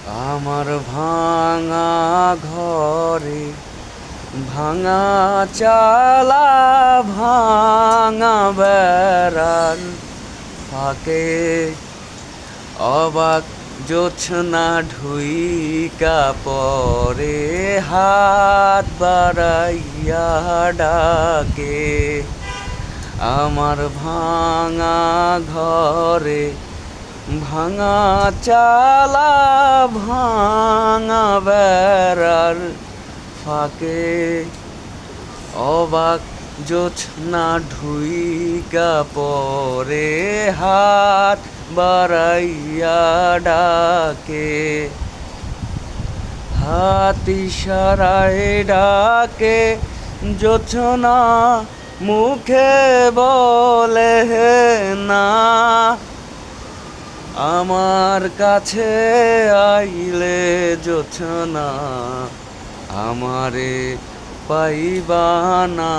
আমার ভাঙা ঘরে ভাঙা চালা ভাঙা বেড়ার ফাঁকে অবাক জোছনা ঢুইকা পরে হাত বাড়াইয়া ডাকে আমার ভাঙা ঘরে ভাঙা চালা ভাঙা বেড়ার ফাঁকে অবাক জোছনা ঢুইকা পরে হাত বাড়াইয়া ডাকে হাত ইশারায় ডাকে জোছনা মুখে বলে না আমার কাছে আইলে জোছনা আমারে পাইবা না।